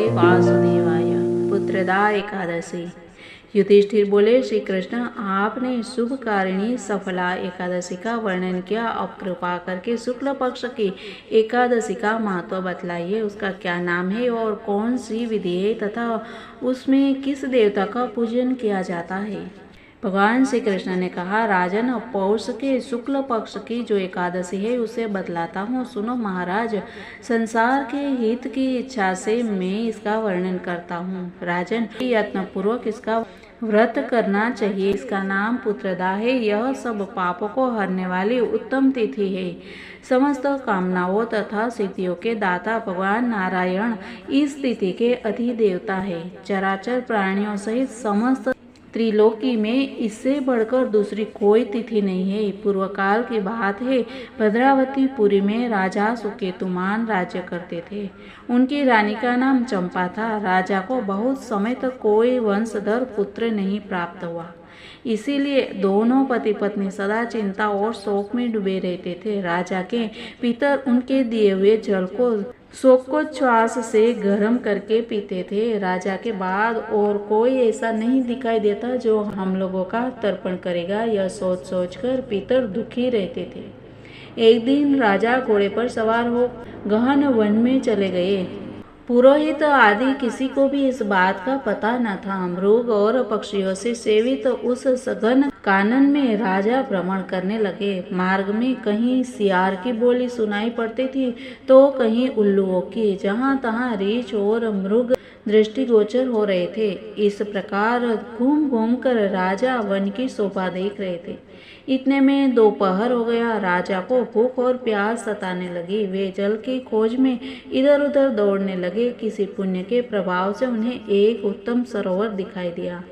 श्री वासुदेवाय। पुत्रदा एकादशी। युधिष्ठिर बोले, श्री कृष्ण, आपने शुभकारिणी सफला एकादशी का वर्णन किया, अब कृपा करके शुक्ल पक्ष की एकादशी का महत्व बतलाइए। उसका क्या नाम है और कौन सी विधि है तथा उसमें किस देवता का पूजन किया जाता है। भगवान श्री कृष्ण ने कहा, राजन, पौष के शुक्ल पक्ष की जो एकादशी है उसे बतलाता हूँ, सुनो महाराज। संसार के हित की इच्छा से मैं इसका वर्णन करता हूँ। राजन, यत्नपूर्वक इसका व्रत करना चाहिए। इसका नाम पुत्रदा है। यह सब पापों को हरने वाली उत्तम तिथि है। समस्त कामनाओं तथा सिद्धियों के दाता भगवान नारायण इस तिथि के अधिदेवता है। चराचर प्राणियों सहित समस्त त्रिलोकी में इससे बढ़कर दूसरी कोई तिथि नहीं है। पूर्व काल की बात है, भद्रावतीपुरी में राजा सुकेतुमान राज्य करते थे। उनकी रानी का नाम चंपा था। राजा को बहुत समय तक कोई वंशधर पुत्र नहीं प्राप्त हुआ। इसीलिए दोनों पति पत्नी सदा चिंता और शोक में डूबे रहते थे। राजा के पितर उनके दिए हुए जल को शोकोच्छ्वास से गर्म करके पीते थे। राजा के बाद और कोई ऐसा नहीं दिखाई देता जो हम लोगों का तर्पण करेगा, यह सोच सोचकर पितर दुखी रहते थे। एक दिन राजा घोड़े पर सवार हो गहन वन में चले गए। पुरोहित आदि किसी को भी इस बात का पता न था। मृग और पक्षियों से सेवित उस सघन कानन में राजा भ्रमण करने लगे। मार्ग में कहीं सियार की बोली सुनाई पड़ती थी तो कहीं उल्लुओं की। जहाँ तहाँ रीछ और मृग दृष्टिगोचर हो रहे थे। इस प्रकार घूम घूम कर राजा वन की शोभा देख रहे थे। इतने में दोपहर हो गया। राजा को भूख और प्यास सताने लगी। वे जल की खोज में इधर उधर दौड़ने लगे। किसी पुण्य के प्रभाव से उन्हें एक उत्तम सरोवर दिखाई दिया,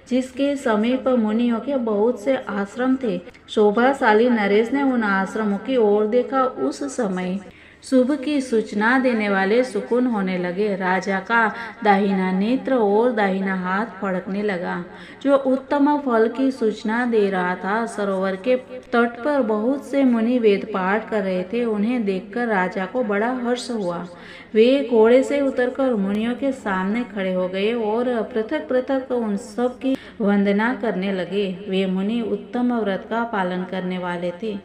जिसके समीप मुनियों के बहुत से आश्रम थे। शोभाशाली नरेश ने उन आश्रमों की ओर देखा। उस समय शुभ की सूचना देने वाले सुकून होने लगे। राजा का दाहिना नेत्र और दाहिना हाथ फड़कने लगा, जो उत्तम फल की सूचना दे रहा था। सरोवर के तट पर बहुत से मुनि वेद पाठ कर रहे थे। उन्हें देखकर राजा को बड़ा हर्ष हुआ। वे घोड़े से उतरकर मुनियों के सामने खड़े हो गए और पृथक पृथक उन सब की वंदना करने लगे। वे मुनि उत्तम व्रत का पालन करने वाले थे।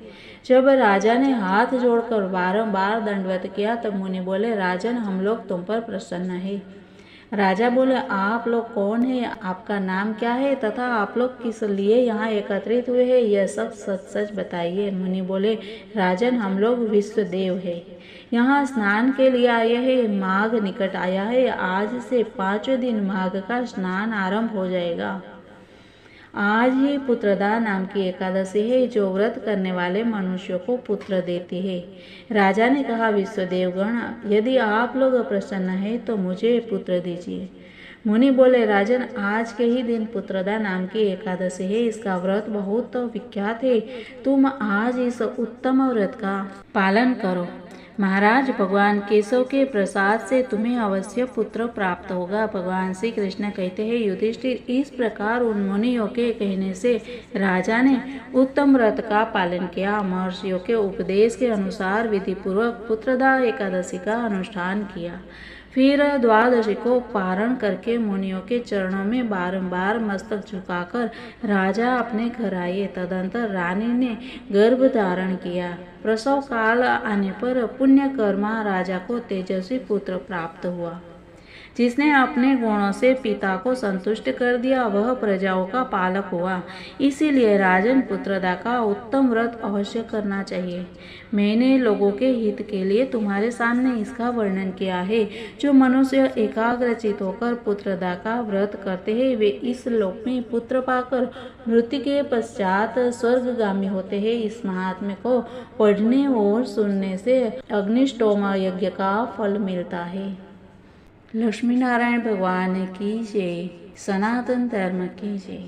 जब राजा ने हाथ जोड़कर बारंबार दंडवत किया तब मुनि बोले, राजन, हम लोग तुम पर प्रसन्न है। राजा बोले, आप लोग कौन है, आपका नाम क्या है तथा आप लोग किस लिए यहाँ एकत्रित हुए हैं, यह सब सच सच बताइए। मुनि बोले, राजन, हम लोग विश्वदेव है, यहाँ स्नान के लिए आए हैं। माघ निकट आया है। आज से 5वें दिन माघ का स्नान आरंभ हो जाएगा। आज ही पुत्रदा नाम की एकादशी है, जो व्रत करने वाले मनुष्यों को पुत्र देती है। राजा ने कहा, विश्वदेवगण, यदि आप लोग प्रसन्न हैं तो मुझे पुत्र दीजिए। मुनि बोले, राजन, आज के ही दिन पुत्रदा नाम की एकादशी है। इसका व्रत बहुत विख्यात है। तुम आज इस उत्तम व्रत का पालन करो। महाराज, भगवान केशव के प्रसाद से तुम्हें अवश्य पुत्र प्राप्त होगा। भगवान श्री कृष्ण कहते हैं, युधिष्ठिर, इस प्रकार उन मुनियों के कहने से राजा ने उत्तम व्रत का पालन किया। महर्षियों के उपदेश के अनुसार विधि पूर्वक पुत्रदा एकादशी का अनुष्ठान किया। फिर द्वादशी को पारण करके मुनियों के चरणों में बारंबार मस्तक झुकाकर राजा अपने घर आए। तदंतर रानी ने गर्भ धारण किया। प्रसव काल आने पर पुण्यकर्मा राजा को तेजस्वी पुत्र प्राप्त हुआ। जिसने अपने गुणों से पिता को संतुष्ट कर दिया, वह प्रजाओं का पालक हुआ। इसीलिए राजन, पुत्रदा का उत्तम व्रत अवश्य करना चाहिए। मैंने लोगों के हित के लिए तुम्हारे सामने इसका वर्णन किया है। जो मनुष्य एकाग्रचित होकर पुत्रदा का व्रत करते हैं, वे इस लोक में पुत्र पाकर मृत्यु के पश्चात स्वर्गगामी होते हैं। इस महात्म्य को पढ़ने और सुनने से अग्निष्टोम यज्ञ का फल मिलता है। लक्ष्मी नारायण भगवान की जय। सनातन धर्म की जय।